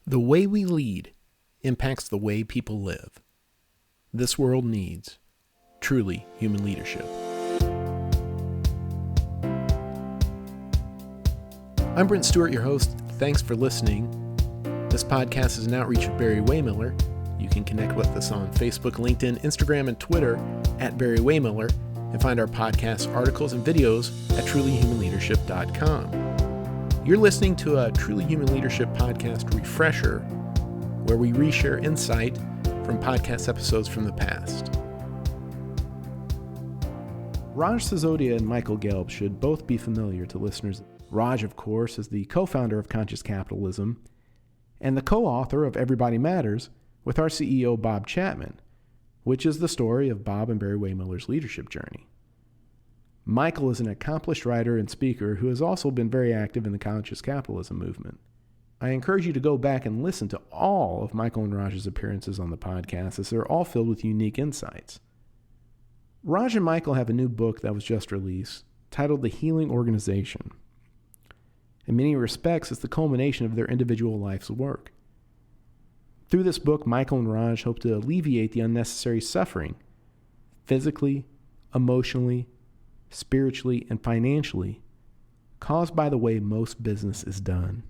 The way we lead impacts the way people live. This world needs truly human leadership. I'm Brent Stewart, your host. Thanks for listening. This podcast is an outreach of Barry-Wehmiller. You can connect with us on Facebook, LinkedIn, Instagram, and Twitter at Barry-Wehmiller, and find our podcast articles and videos at trulyhumanleadership.com. You're listening to a Truly Human Leadership podcast refresher, where we reshare insight from podcast episodes from the past. Raj Sisodia and Michael Gelb should both be familiar to listeners. Raj, of course, is the co-founder of Conscious Capitalism and the co-author of Everybody Matters with our CEO, Bob Chapman, which is the story of Bob and Barry-Wehmiller's leadership journey. Michael is an accomplished writer and speaker who has also been very active in the Conscious Capitalism movement. I encourage you to go back and listen to all of Michael and Raj's appearances on the podcast, as they're all filled with unique insights. Raj and Michael have a new book that was just released titled The Healing Organization. In many respects, it's the culmination of their individual life's work. Through this book, Michael and Raj hope to alleviate the unnecessary suffering, physically, emotionally, spiritually, and financially, caused by the way most business is done.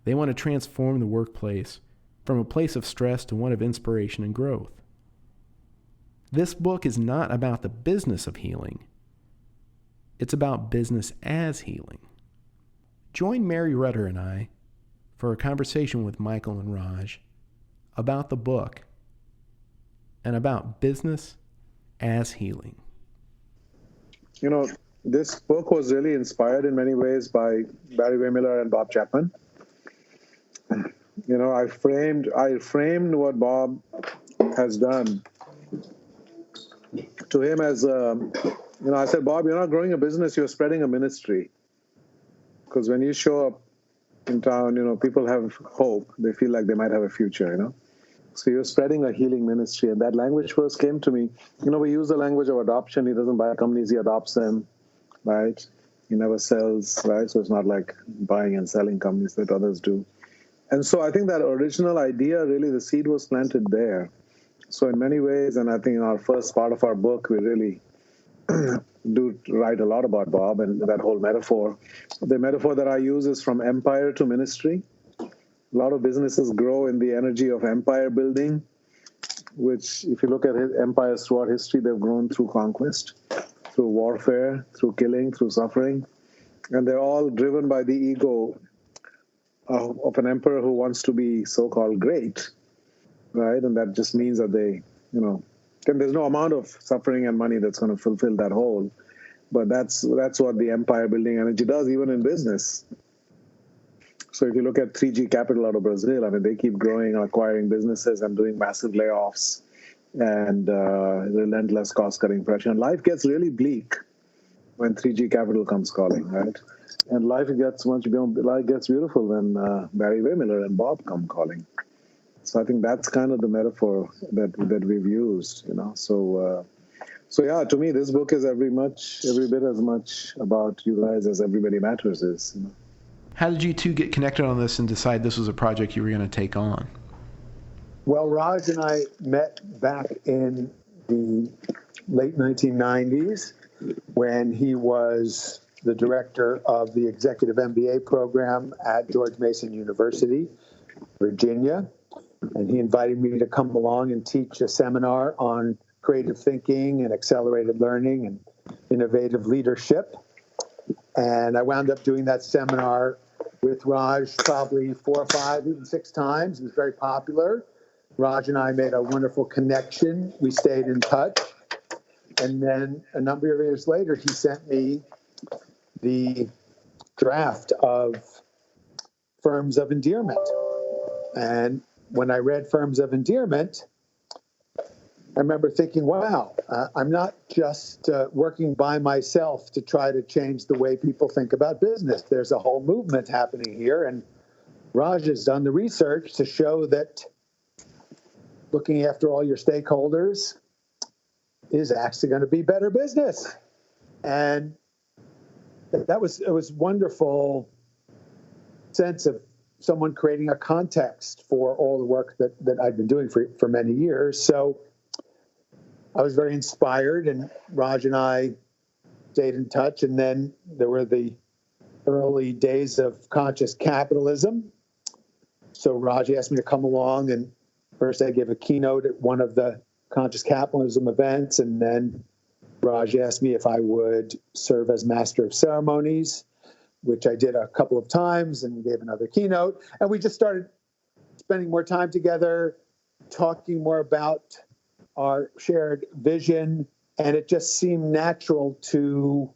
They want to transform the workplace from a place of stress to one of inspiration and growth. This book is not about the business of healing. It's about business as healing. Join Mary Rudder and I for a conversation with Michael and Raj about the book and about business as healing. You know, this book was really inspired in many ways by Barry-Wehmiller and Bob Chapman. You know, I framed what Bob has done to him as, I said, Bob, you're not growing a business, you're spreading a ministry. Because when you show up in town, people have hope. They feel like they might have a future, So you're spreading a healing ministry. And that language first came to me. We use the language of adoption. He doesn't buy companies, he adopts them, right? He never sells, right? So it's not like buying and selling companies that others do. And so I think that original idea, really, the seed was planted there. So in many ways, and I think in our first part of our book, we really do write a lot about Bob and that whole metaphor. The metaphor that I use is from empire to ministry. A lot of businesses grow in the energy of empire building, which, if you look at empires throughout history, they've grown through conquest, through warfare, through killing, through suffering. And they're all driven by the ego of an emperor who wants to be so-called great, right? And that just means that they, and there's no amount of suffering and money that's going to fulfill that hole. But that's what the empire building energy does, even in business. So if you look at 3G Capital out of Brazil, they keep growing and acquiring businesses and doing massive layoffs and relentless cost-cutting pressure. And life gets really bleak when 3G Capital comes calling, right? And life gets beautiful when Barry-Wehmiller and Bob come calling. So I think that's kind of the metaphor that we've used, So yeah, to me, this book is every bit as much about you guys as Everybody Matters is. How did you two get connected on this and decide this was a project you were going to take on? Well, Raj and I met back in the late 1990s when he was the director of the executive MBA program at George Mason University, Virginia. And he invited me to come along and teach a seminar on creative thinking and accelerated learning and innovative leadership. And I wound up doing that seminar with Raj probably 4 or 5, even 6 times. It was very popular. Raj and I made a wonderful connection. We stayed in touch. And then a number of years later, he sent me the draft of Firms of Endearment. And when I read Firms of Endearment, I remember thinking, wow, I'm not just working by myself to try to change the way people think about business. There's a whole movement happening here. And Raj has done the research to show that looking after all your stakeholders is actually going to be better business. And it was wonderful sense of someone creating a context for all the work that I'd been doing for many years. So I was very inspired, and Raj and I stayed in touch. And then there were the early days of conscious capitalism. So Raj asked me to come along, and first I gave a keynote at one of the conscious capitalism events, and then Raj asked me if I would serve as master of ceremonies, which I did a couple of times, and gave another keynote. And we just started spending more time together, talking more about our shared vision, and it just seemed natural to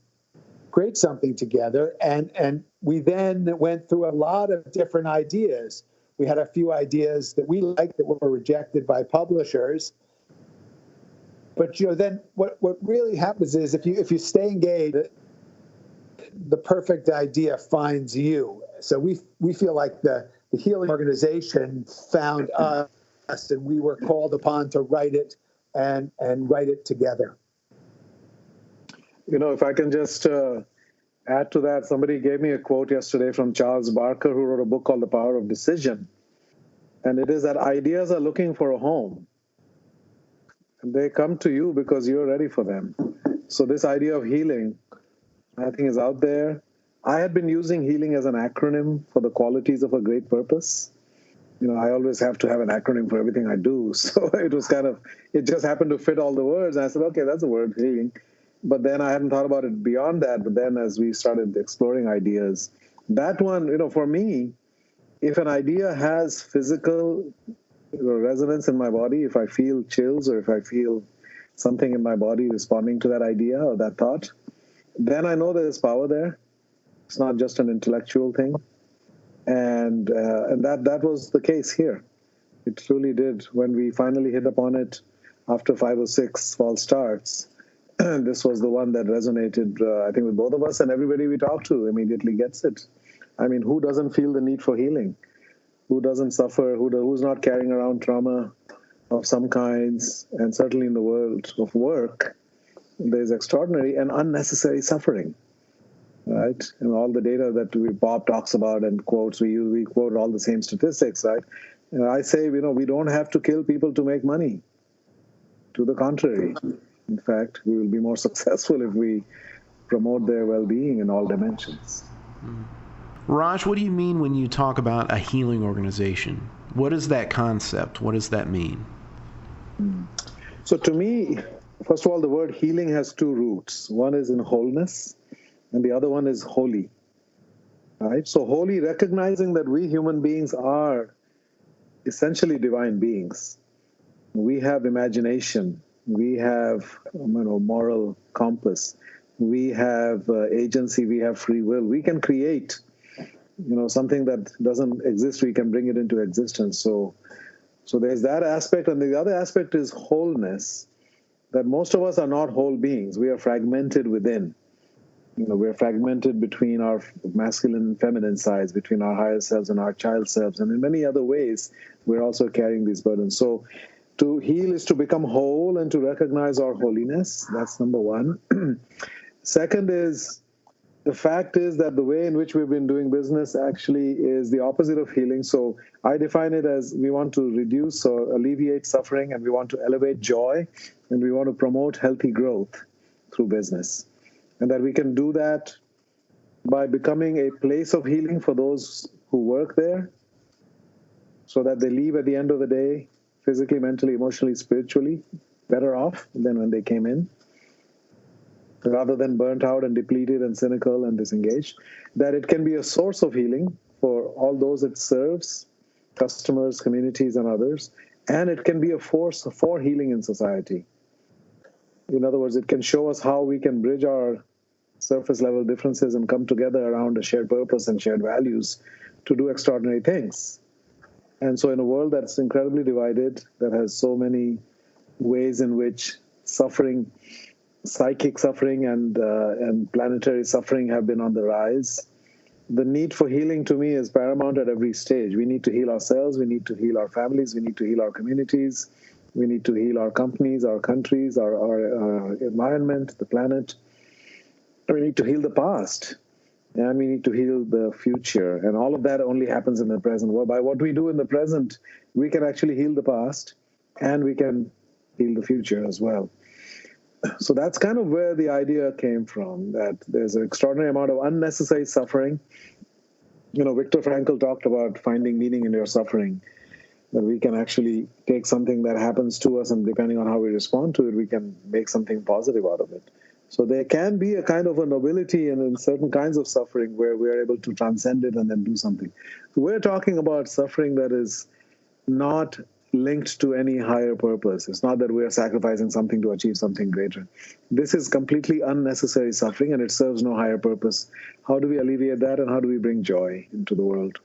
create something together. And we then went through a lot of different ideas. We had a few ideas that we liked that were rejected by publishers. But then what really happens is if you stay engaged, the perfect idea finds you. So we feel like the healing organization found us, and we were called upon to write it and write it together. If I can just add to that, somebody gave me a quote yesterday from Charles Barker, who wrote a book called The Power of Decision. And it is that ideas are looking for a home. And they come to you because you're ready for them. So this idea of healing, I think, is out there. I had been using healing as an acronym for the qualities of a great purpose. I always have to have an acronym for everything I do. So it just happened to fit all the words. And I said, okay, that's a word, healing. But then I hadn't thought about it beyond that. But then as we started exploring ideas, that one, for me, if an idea has physical resonance in my body, if I feel chills or if I feel something in my body responding to that idea or that thought, then I know there's power there. It's not just an intellectual thing. And that was the case here. It truly did. When we finally hit upon it after 5 or 6 false starts, this was the one that resonated, I think, with both of us, and everybody we talk to immediately gets it. I mean, who doesn't feel the need for healing? Who doesn't suffer? Who's not carrying around trauma of some kinds? And certainly in the world of work, there's extraordinary and unnecessary suffering, right? And all the data that Bob talks about and quotes, we quote all the same statistics, right? And I say, we don't have to kill people to make money. To the contrary. In fact, we will be more successful if we promote their well-being in all dimensions. Raj, what do you mean when you talk about a healing organization? What is that concept? What does that mean? So to me, first of all, the word healing has 2 roots. One is in wholeness, and the other one is holy. Right? So holy, recognizing that we human beings are essentially divine beings. We have imagination. We have moral compass. We have agency. We have free will. We can create something that doesn't exist. We can bring it into existence. So there's that aspect. And the other aspect is wholeness, that most of us are not whole beings. We are fragmented within. We're fragmented between our masculine and feminine sides, between our higher selves and our child selves. And in many other ways, we're also carrying these burdens. So to heal is to become whole and to recognize our holiness. That's number one. Second is, the fact is that the way in which we've been doing business actually is the opposite of healing. So I define it as we want to reduce or alleviate suffering, and we want to elevate joy, and we want to promote healthy growth through business. And that we can do that by becoming a place of healing for those who work there, so that they leave at the end of the day physically, mentally, emotionally, spiritually better off than when they came in, rather than burnt out and depleted and cynical and disengaged. That it can be a source of healing for all those it serves, customers, communities, and others. And it can be a force for healing in society. In other words, it can show us how we can bridge our surface level differences and come together around a shared purpose and shared values to do extraordinary things. And so in a world that's incredibly divided, that has so many ways in which suffering, psychic suffering and planetary suffering have been on the rise, the need for healing to me is paramount at every stage. We need to heal ourselves. We need to heal our families. We need to heal our communities. We need to heal our companies, our countries, our environment, the planet. We need to heal the past. and we need to heal the future. And all of that only happens in the present. Well, by what we do in the present, we can actually heal the past, and we can heal the future as well. So that's kind of where the idea came from, that there's an extraordinary amount of unnecessary suffering. Viktor Frankl talked about finding meaning in your suffering, that we can actually take something that happens to us, and depending on how we respond to it, we can make something positive out of it. So there can be a kind of a nobility in certain kinds of suffering where we're able to transcend it and then do something. We're talking about suffering that is not linked to any higher purpose. It's not that we're sacrificing something to achieve something greater. This is completely unnecessary suffering, and it serves no higher purpose. How do we alleviate that, and how do we bring joy into the world?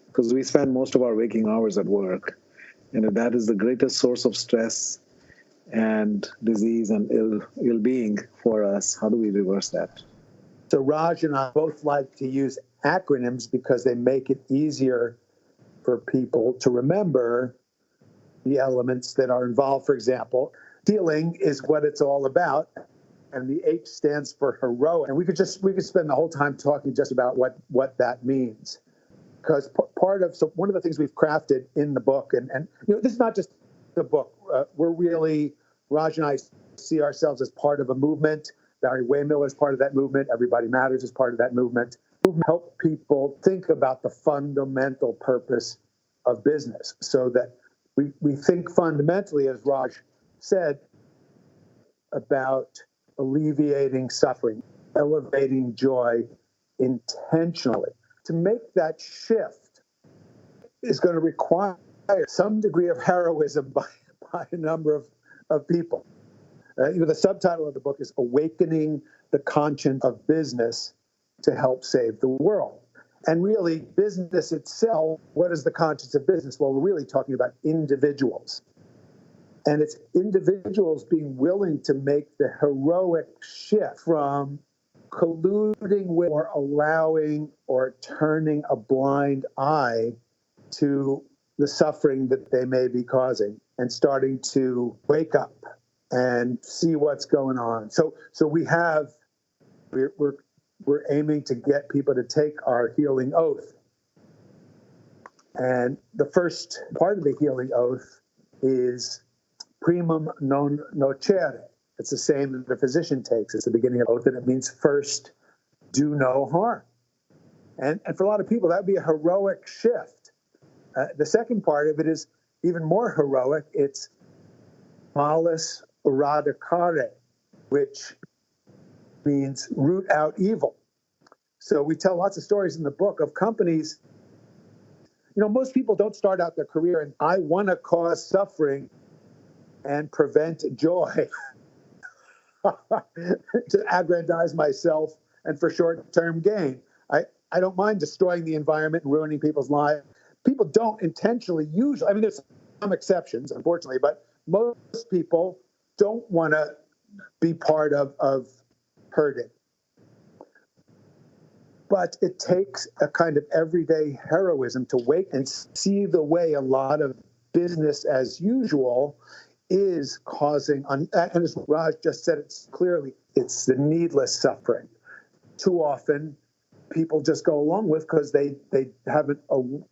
Because we spend most of our waking hours at work, and if that is the greatest source of stress and disease and ill-being for us, how do we reverse that? So Raj and I both like to use acronyms because they make it easier for people to remember the elements that are involved. For example, healing is what it's all about, and the H stands for heroic. And we could spend the whole time talking just about what that means. Because one of the things we've crafted in the book, and this is not just the book. Raj and I see ourselves as part of a movement. Barry-Wehmiller is part of that movement. Everybody Matters is part of that movement. Help people think about the fundamental purpose of business, so that we think fundamentally, as Raj said, about alleviating suffering, elevating joy intentionally. To make that shift is going to require some degree of heroism by a number of people. The subtitle of the book is Awakening the Conscience of Business to Help Save the World. And really, business itself, what is the conscience of business? Well, we're really talking about individuals. And it's individuals being willing to make the heroic shift from colluding with or allowing or turning a blind eye to the suffering that they may be causing, and starting to wake up and see what's going on. So we're aiming to get people to take our healing oath. And the first part of the healing oath is primum non nocere. It's the same that the physician takes. It's the beginning of the oath, and it means first, do no harm. And for a lot of people, that would be a heroic shift. The second part of it is even more heroic. It's malus eradicare, which means root out evil. So we tell lots of stories in the book of companies. Most people don't start out their career and I want to cause suffering and prevent joy to aggrandize myself and for short-term gain. I don't mind destroying the environment and ruining people's lives. People don't intentionally usually, there's some exceptions, unfortunately, but most people don't want to be part of hurting. But it takes a kind of everyday heroism to wake and see the way a lot of business as usual is causing, and as Raj just said it clearly, it's the needless suffering. Too often, people just go along with because they haven't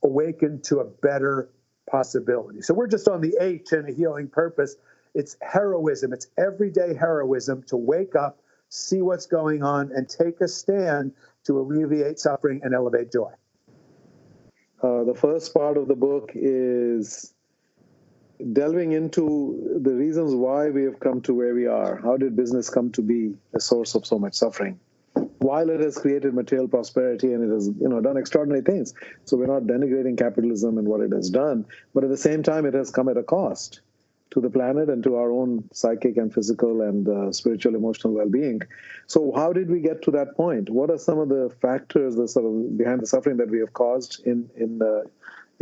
awakened to a better possibility. So we're just on the H in a healing purpose. It's heroism. It's everyday heroism to wake up, see what's going on, and take a stand to alleviate suffering and elevate joy. The first part of the book is delving into the reasons why we have come to where we are. How did business come to be a source of so much suffering? While it has created material prosperity and it has, done extraordinary things. So we're not denigrating capitalism and what it has done, but at the same time, it has come at a cost to the planet and to our own psychic and physical and spiritual, emotional well-being. So how did we get to that point? What are some of the factors that sort of behind the suffering that we have caused in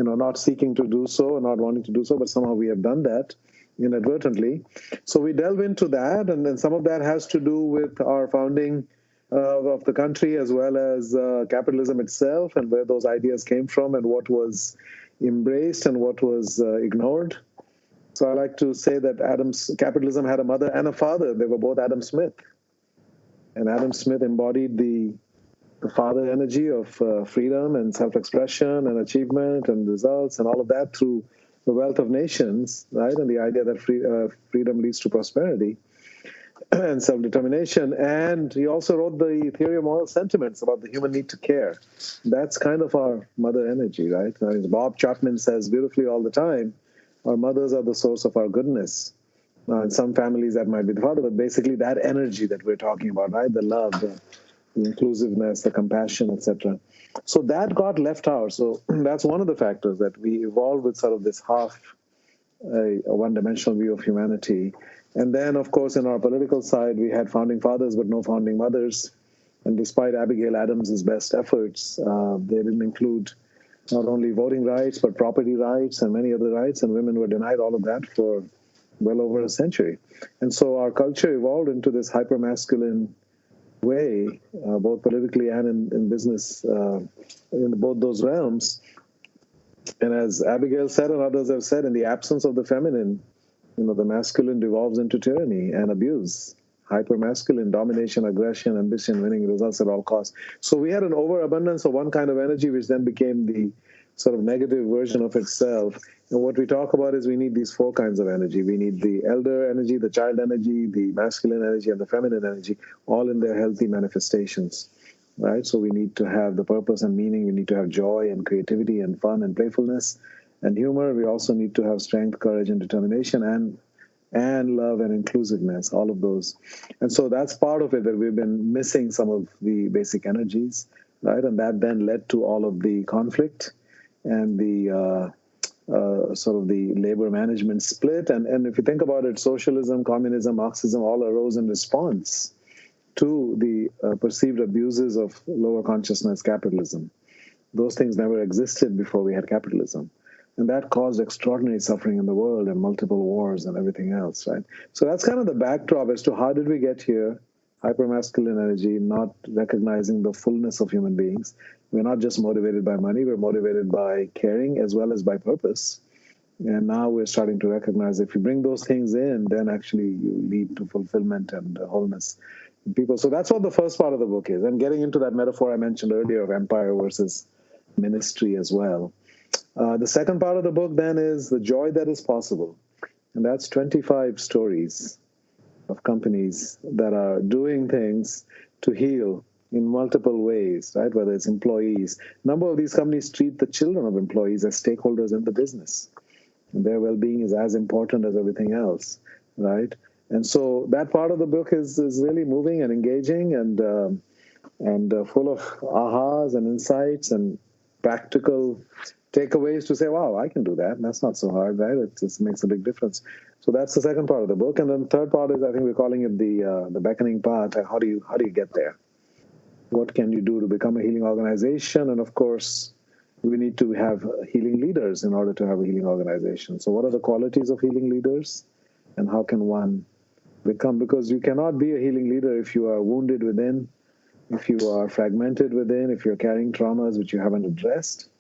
not seeking to do so, not wanting to do so, but somehow we have done that inadvertently. So we delve into that, and then some of that has to do with our founding of the country, as well as capitalism itself, and where those ideas came from, and what was embraced and what was ignored. So I like to say that capitalism had a mother and a father. They were both Adam Smith. And Adam Smith embodied the the father energy of freedom and self-expression and achievement and results and all of that through the wealth of nations, right? And the idea that freedom leads to prosperity and self-determination. And he also wrote the theory of moral sentiments about the human need to care. That's kind of our mother energy, right? As Bob Chapman says beautifully all the time, our mothers are the source of our goodness. Now, in some families, that might be the father, but basically that energy that we're talking about, right? The love, the inclusiveness, the compassion, etc. So that got left out. So that's one of the factors that we evolved with sort of this half a one-dimensional view of humanity. And then, of course, in our political side, we had founding fathers but no founding mothers. And despite Abigail Adams's best efforts, they didn't include not only voting rights but property rights and many other rights, and women were denied all of that for well over a century. And so our culture evolved into this hyper-masculine way, both politically and in business, in both those realms. And as Abigail said and others have said, in the absence of the feminine, the masculine devolves into tyranny and abuse, hyper-masculine, domination, aggression, ambition, winning results at all costs. So we had an overabundance of one kind of energy, which then became the sort of negative version of itself. And what we talk about is we need these four kinds of energy. We need the elder energy, the child energy, the masculine energy, and the feminine energy, all in their healthy manifestations, right? So we need to have the purpose and meaning. We need to have joy and creativity and fun and playfulness and humor. We also need to have strength, courage, and determination, and love and inclusiveness, all of those. And so that's part of it, that we've been missing some of the basic energies, right? And that then led to all of the conflict and the sort of the labor management split. And if you think about it, socialism, communism, Marxism all arose in response to the perceived abuses of lower consciousness capitalism. Those things never existed before we had capitalism. And that caused extraordinary suffering in the world and multiple wars and everything else, right? So that's kind of the backdrop as to how did we get here, hypermasculine energy, not recognizing the fullness of human beings. We're not just motivated by money, we're motivated by caring as well as by purpose. And now we're starting to recognize if you bring those things in, then actually you lead to fulfillment and wholeness in people. So that's what the first part of the book is. And getting into that metaphor I mentioned earlier of empire versus ministry as well. The second part of the book then is the joy that is possible. And that's 25 stories of companies that are doing things to heal in multiple ways, right? Whether it's employees. A number of these companies treat the children of employees as stakeholders in the business. And their well-being is as important as everything else, right? And so that part of the book is really moving and engaging and full of ahas and insights and practical takeaways to say, wow, I can do that. And that's not so hard, right? It just makes a big difference. So that's the second part of the book. And then the third part is, I think we're calling it the beckoning path. How do you get there? What can you do to become a healing organization? And of course, we need to have healing leaders in order to have a healing organization. So what are the qualities of healing leaders? And how can one become? Because you cannot be a healing leader if you are wounded within, if you are fragmented within, if you're carrying traumas which you haven't addressed.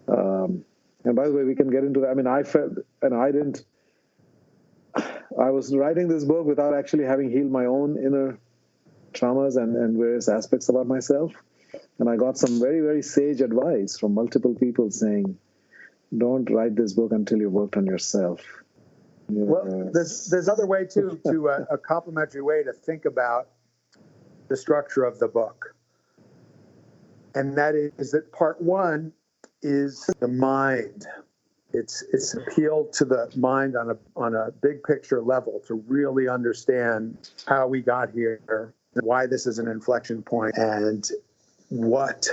And by the way, we can get into that. I mean, I felt, and I was writing this book without actually having healed my own inner traumas and various aspects about myself. And I got some very, very sage advice from multiple people saying, don't write this book until you've worked on yourself. Well, there's other way, too, to a complementary way to think about the structure of the book. And that is that part one is the mind. It's appeal to the mind on a big picture level to really understand how we got here, why this is an inflection point, and what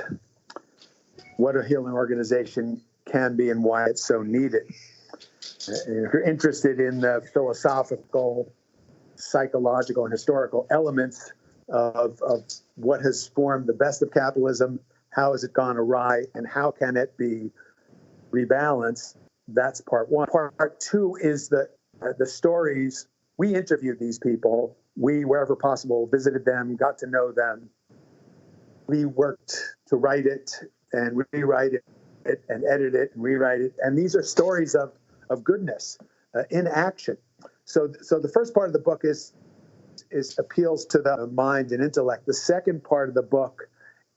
a healing organization can be and why it's so needed. And if you're interested in the philosophical, psychological, and historical elements of what has formed the best of capitalism, how has it gone awry, and how can it be rebalanced, that's part one. Part two is the stories. We interviewed these people. We, wherever possible, visited them, got to know them. We worked to write it and rewrite it and edit it and rewrite it. And these are stories of goodness in action. So the first part of the book is appeals to the mind and intellect. The second part of the book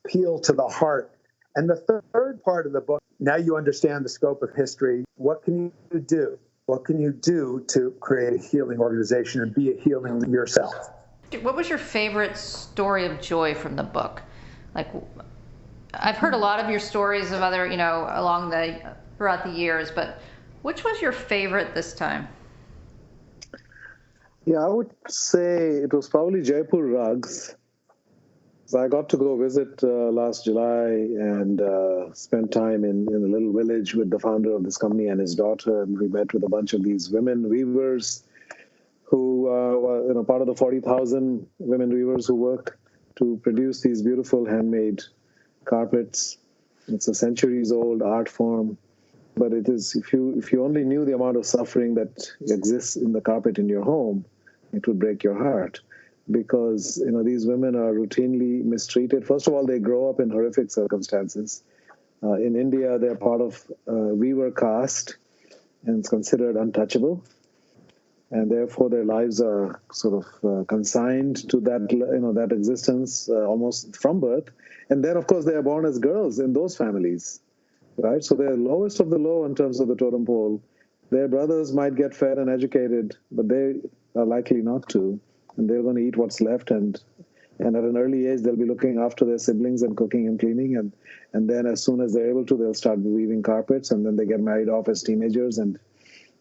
appeal to the heart. And the third part of the book, now you understand the scope of history. What can you do? What can you do to create a healing organization and be a healing yourself? What was your favorite story of joy from the book? Like, I've heard a lot of your stories of other, throughout the years, but which was your favorite this time? Yeah, I would say it was probably Jaipur rugs. So I got to go visit last July and spend time in a little village with the founder of this company and his daughter. And we met with a bunch of these women weavers who were part of the 40,000 women weavers who work to produce these beautiful handmade carpets. It's a centuries-old art form, but it is, if you only knew the amount of suffering that exists in the carpet in your home, it would break your heart. Because these women are routinely mistreated. First of all, they grow up in horrific circumstances. In India, they're part of weaver caste, and it's considered untouchable. And therefore, their lives are sort of consigned to that existence almost from birth. And then, of course, they are born as girls in those families, right? So they're lowest of the low in terms of the totem pole. Their brothers might get fed and educated, but they are likely not to. And they're going to eat what's left, and at an early age, they'll be looking after their siblings and cooking and cleaning. And then as soon as they're able to, they'll start weaving carpets, and then they get married off as teenagers, and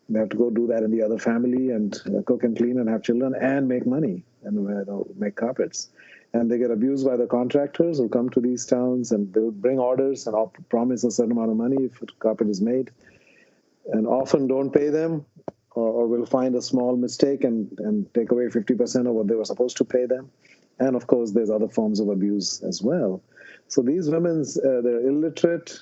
they have to go do that in the other family and cook and clean and have children and make money and make carpets. And they get abused by the contractors who come to these towns, and they'll bring orders and promise a certain amount of money if a carpet is made, and often don't pay them, or will find a small mistake and take away 50% of what they were supposed to pay them. And of course, there's other forms of abuse as well. So these women, they're illiterate,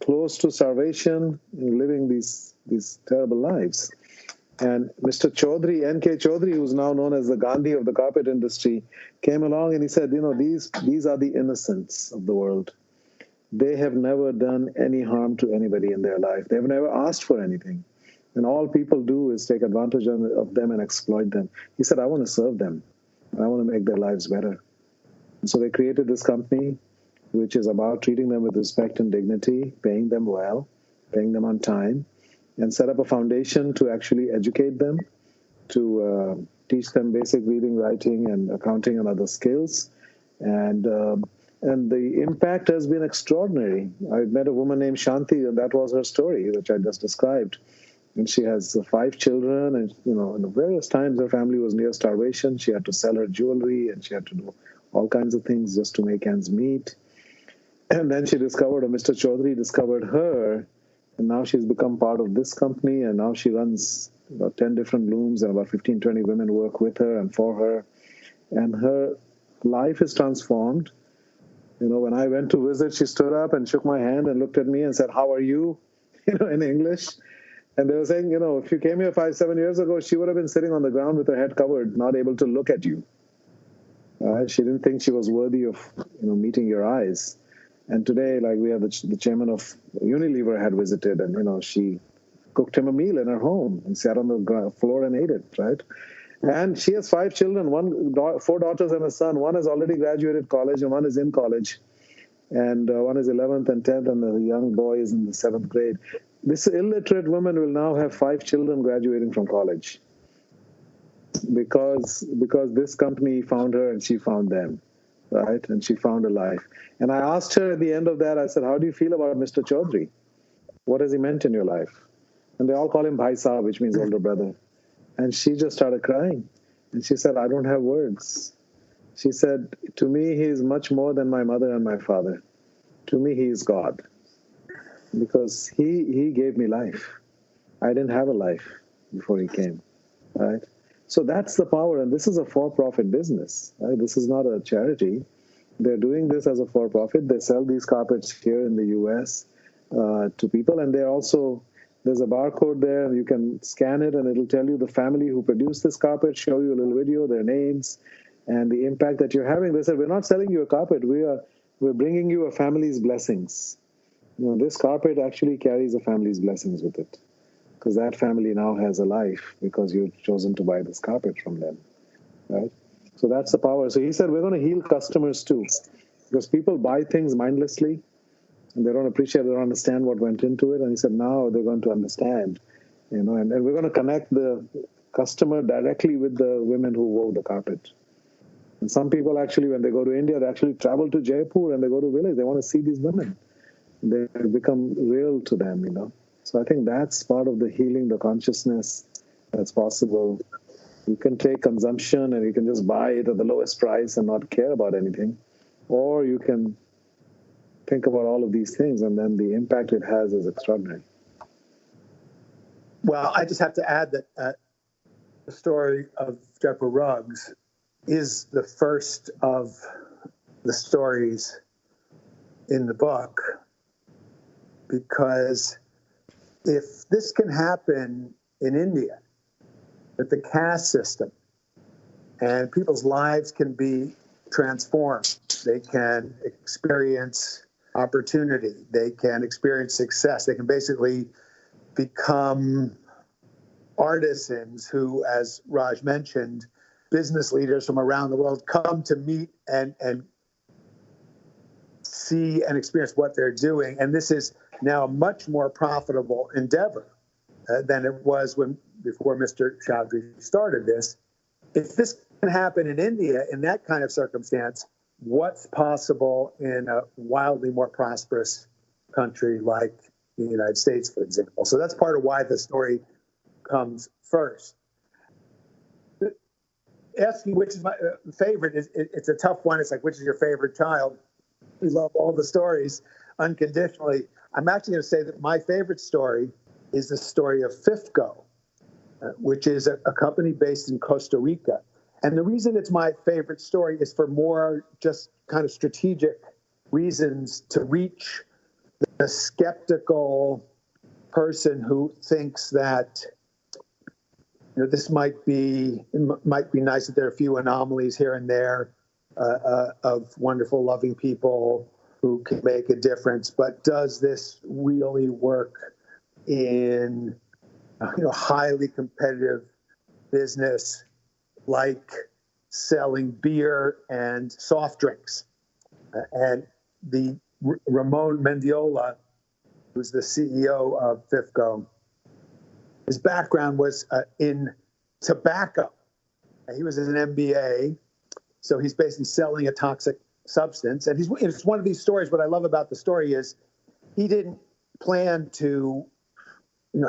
close to starvation, living these terrible lives. And Mr. Chaudhry, N.K. Chaudhry, who's now known as the Gandhi of the carpet industry, came along and he said, these are the innocents of the world. They have never done any harm to anybody in their life. They've never asked for anything. And all people do is take advantage of them and exploit them. He said, I want to serve them. I want to make their lives better. And so they created this company, which is about treating them with respect and dignity, paying them well, paying them on time, and set up a foundation to actually educate them, to teach them basic reading, writing, and accounting and other skills. And the impact has been extraordinary. I met a woman named Shanti, and that was her story, which I just described. And she has 5 children, and in various times her family was near starvation. She had to sell her jewelry, and she had to do all kinds of things just to make ends meet. And then she discovered, or Mr. Chaudhry discovered her, and now she's become part of this company, and now she runs about 10 different looms, and about 15, 20 women work with her and for her. And her life is transformed. When I went to visit, she stood up and shook my hand and looked at me and said, "How are you?" In English. And they were saying, if you came here 5, 7 years ago, she would have been sitting on the ground with her head covered, not able to look at you. She didn't think she was worthy of, meeting your eyes. And today, like, we have the chairman of Unilever had visited, and, she cooked him a meal in her home and sat on the floor and ate it, right? And she has 5 children, 4 daughters and a son. One has already graduated college and one is in college. And one is 11th and 10th, and the young boy is in the 7th grade. This illiterate woman will now have 5 children graduating from college because this company found her and she found them, right? And she found a life. And I asked her at the end of that, I said, how do you feel about Mr. Chaudhry? What has he meant in your life? And they all call him Bhai Saab, which means older brother. And she just started crying. And she said, I don't have words. She said, to me, he is much more than my mother and my father. To me, he is God. Because he gave me life. I didn't have a life before he came, right? So that's the power, and this is a for-profit business, right? This is not a charity. They're doing this as a for-profit. They sell these carpets here in the U.S. To people, and there's a barcode there, and you can scan it, and it'll tell you the family who produced this carpet, show you a little video, their names, and the impact that you're having. They said, we're not selling you a carpet. We're bringing you a family's blessings. This carpet actually carries a family's blessings with it, because that family now has a life because you've chosen to buy this carpet from them, right? So that's the power. So he said, we're going to heal customers too. Because people buy things mindlessly, and they don't appreciate, they don't understand what went into it. And he said, now they're going to understand, and we're going to connect the customer directly with the women who wove the carpet. And some people actually, when they go to India, they actually travel to Jaipur and they go to village. They want to see these women. They become real to them. So I think that's part of the healing, the consciousness that's possible. You can take consumption and you can just buy it at the lowest price and not care about anything. Or you can think about all of these things, and then the impact it has is extraordinary. Well, I just have to add that the story of Jaipur rugs is the first of the stories in the book, because if this can happen in India, that the caste system and people's lives can be transformed, they can experience opportunity, they can experience success, they can basically become artisans who, as Raj mentioned, business leaders from around the world come to meet and see and experience what they're doing. And this is now a much more profitable endeavor than it was before Mr. Chaudhry started this. If this can happen in India in that kind of circumstance, what's possible in a wildly more prosperous country like the United States, for example? So that's part of why the story comes first. Asking which is my favorite, it's a tough one. It's like, which is your favorite child? We love all the stories unconditionally. I'm actually going to say that my favorite story is the story of FIFCO, which is a company based in Costa Rica. And the reason it's my favorite story is for more just kind of strategic reasons to reach the skeptical person who thinks that this might be nice, that there are a few anomalies here and there of wonderful, loving people who can make a difference. But does this really work in highly competitive business like selling beer and soft drinks? And the Ramon Mendiola, who's the CEO of FIFCO, his background was in tobacco. He was in an MBA, so he's basically selling a toxic substance. And it's one of these stories. What I love about the story is he didn't plan to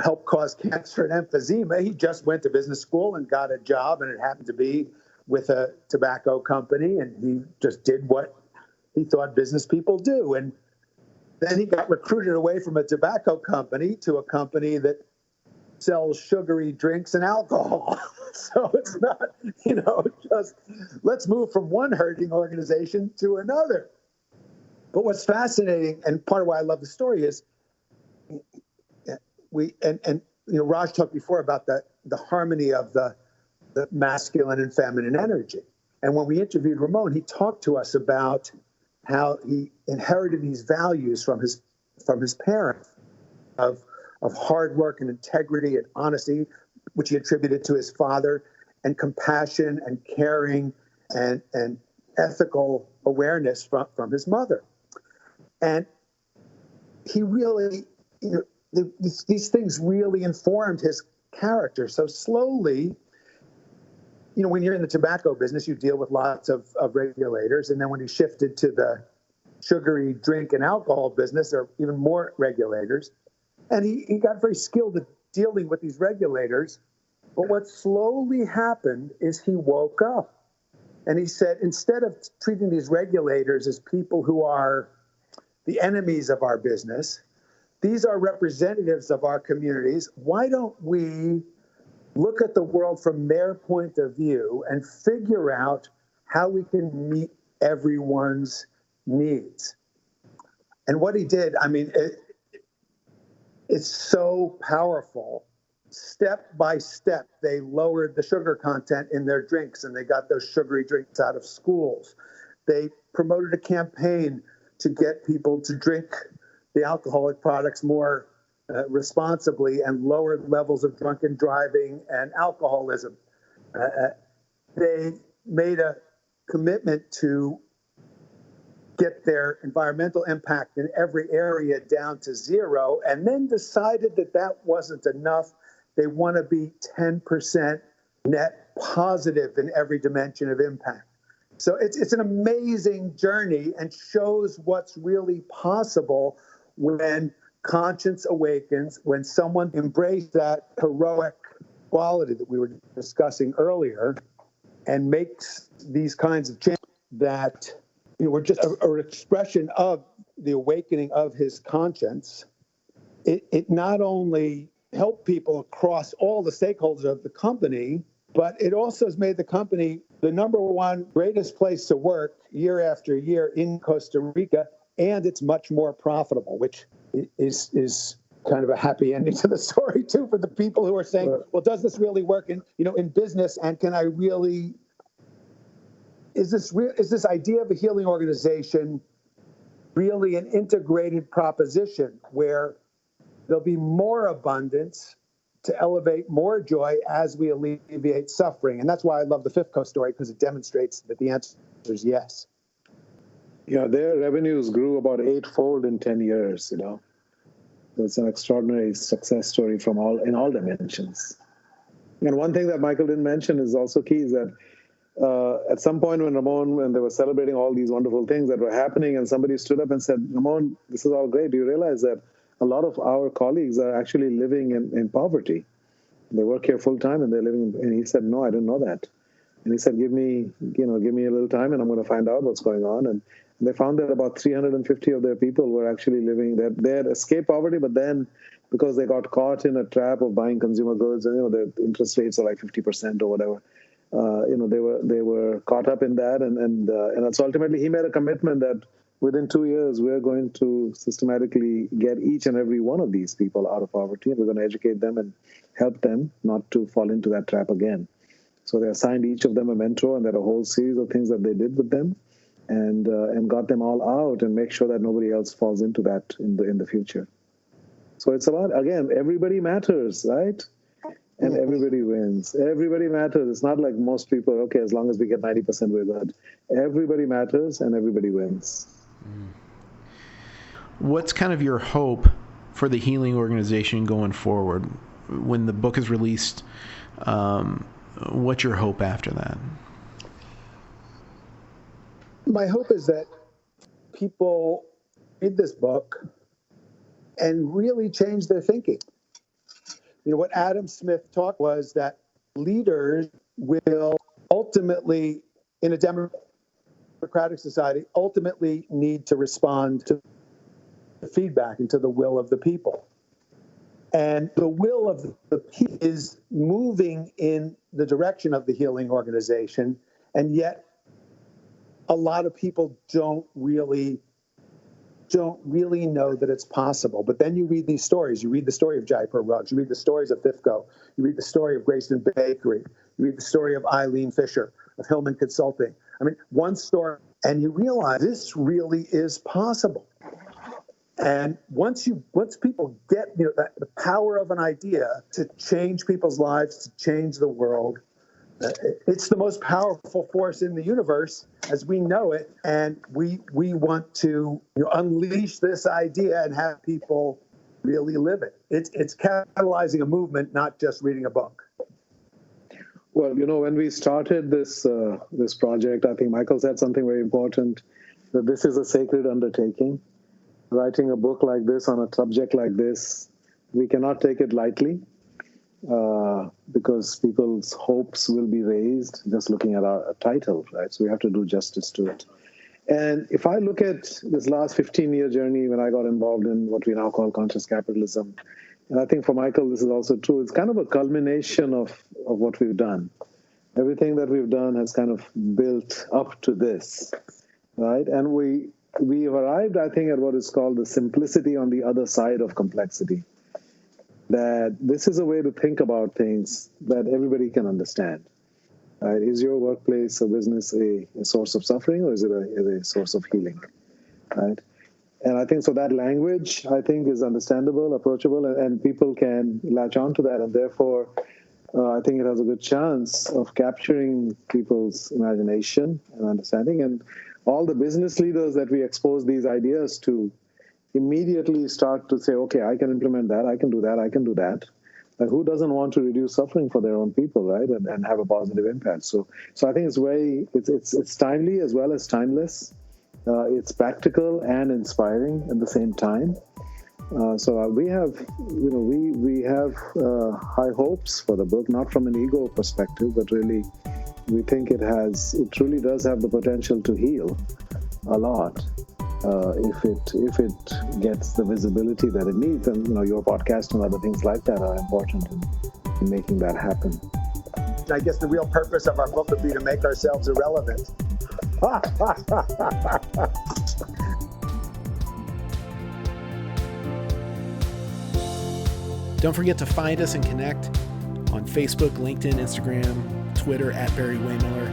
help cause cancer and emphysema. He just went to business school and got a job, and it happened to be with a tobacco company, and he just did what he thought business people do. And then he got recruited away from a tobacco company to a company that sells sugary drinks and alcohol. So it's not, just let's move from one hurting organization to another. But what's fascinating, and part of why I love the story, is Raj talked before about the harmony of the masculine and feminine energy. And when we interviewed Ramon, he talked to us about how he inherited these values from his parents of hard work and integrity and honesty, which he attributed to his father, and compassion and caring and ethical awareness from his mother. And he really, these things really informed his character. So slowly, when you're in the tobacco business, you deal with lots of regulators. And then when he shifted to the sugary drink and alcohol business, there are even more regulators. And he got very skilled at dealing with these regulators. But what slowly happened is he woke up. And he said, instead of treating these regulators as people who are the enemies of our business, these are representatives of our communities. Why don't we look at the world from their point of view and figure out how we can meet everyone's needs? And what he did, it's so powerful. Step by step, they lowered the sugar content in their drinks, and they got those sugary drinks out of schools. They promoted a campaign to get people to drink the alcoholic products more responsibly and lowered levels of drunken driving and alcoholism. They made a commitment to get their environmental impact in every area down to zero, and then decided that that wasn't enough. They want to be 10% net positive in every dimension of impact. So it's an amazing journey and shows what's really possible when conscience awakens, when someone embraces that heroic quality that we were discussing earlier and makes these kinds of changes that were just an expression of the awakening of his conscience. It not only helped people across all the stakeholders of the company, but it also has made the company the number one greatest place to work year after year in Costa Rica, and it's much more profitable, which is kind of a happy ending to the story too for the people who are saying, well, does this really work in business, and can I really, is this idea of a healing organization really an integrated proposition where there'll be more abundance to elevate more joy as we alleviate suffering? And that's why I love the FIFCO story, because it demonstrates that the answer is yes. Yeah, their revenues grew about 8-fold in 10 years, It's an extraordinary success story in all dimensions. And one thing that Michael didn't mention is also key is that at some point when they were celebrating all these wonderful things that were happening, and somebody stood up and said, Ramon, this is all great. Do you realize that a lot of our colleagues are actually living in poverty? They work here full time and they're living. And he said, no, I didn't know that. And he said, give me a little time and I'm going to find out what's going on. And they found that about 350 of their people were actually living that they had escaped poverty, but then because they got caught in a trap of buying consumer goods, and the interest rates are like 50% or whatever, they were caught up in that, and so ultimately he made a commitment that within 2 years we're going to systematically get each and every one of these people out of poverty, and we're going to educate them and help them not to fall into that trap again. So they assigned each of them a mentor, and there are a whole series of things that they did with them, and got them all out and make sure that nobody else falls into that in the future. So it's about, again, everybody matters, right? And everybody wins. Everybody matters. It's not like most people, okay, as long as we get 90%, we're good. Everybody matters and everybody wins. What's kind of your hope for the healing organization going forward? When the book is released, what's your hope after that? My hope is that people read this book and really change their thinking. What Adam Smith taught was that leaders will ultimately, in a democratic society, ultimately need to respond to feedback and to the will of the people. And the will of the people is moving in the direction of the healing organization, and yet a lot of people don't really know that it's possible. But then you read these stories. You read the story of Jaipur Rugs. You read the stories of FIFCO. You read the story of Grayston Bakery. You read the story of Eileen Fisher, of Hillman Consulting. I mean, one story, and you realize this really is possible. And once people get the power of an idea to change people's lives, to change the world, it's the most powerful force in the universe as we know it, and we want to unleash this idea and have people really live it. It's catalyzing a movement, not just reading a book. Well, when we started this project, I think Michael said something very important, that this is a sacred undertaking. Writing a book like this on a subject like this, we cannot take it lightly. Because people's hopes will be raised just looking at our title, right? So we have to do justice to it. And if I look at this last 15-year journey when I got involved in what we now call conscious capitalism, and I think for Michael this is also true, it's kind of a culmination of what we've done. Everything that we've done has kind of built up to this, right? And we have arrived, I think, at what is called the simplicity on the other side of complexity. That this is a way to think about things that everybody can understand. Right? Is your workplace or business a source of suffering, or is it a source of healing? Right? And I think so that language, I think, is understandable, approachable, and people can latch on to that. And therefore, I think it has a good chance of capturing people's imagination and understanding. And all the business leaders that we expose these ideas to immediately start to say, okay, I can implement that, I can do that, I can do that. Like, who doesn't want to reduce suffering for their own people, right? And have a positive impact. So I think it's timely as well as timeless. It's practical and inspiring at the same time. So we have high hopes for the book, not from an ego perspective, but really we think it truly does have the potential to heal a lot if it gets the visibility that it needs. And your podcast and other things like that are important in making that happen. I guess the real purpose of our book would be to make ourselves irrelevant. Don't forget to find us and connect on Facebook, LinkedIn, Instagram, Twitter @Barry-Wehmiller.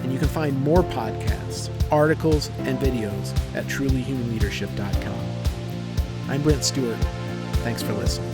And you can find more podcasts, articles, and videos at trulyhumanleadership.com. I'm Brent Stewart. Thanks for listening.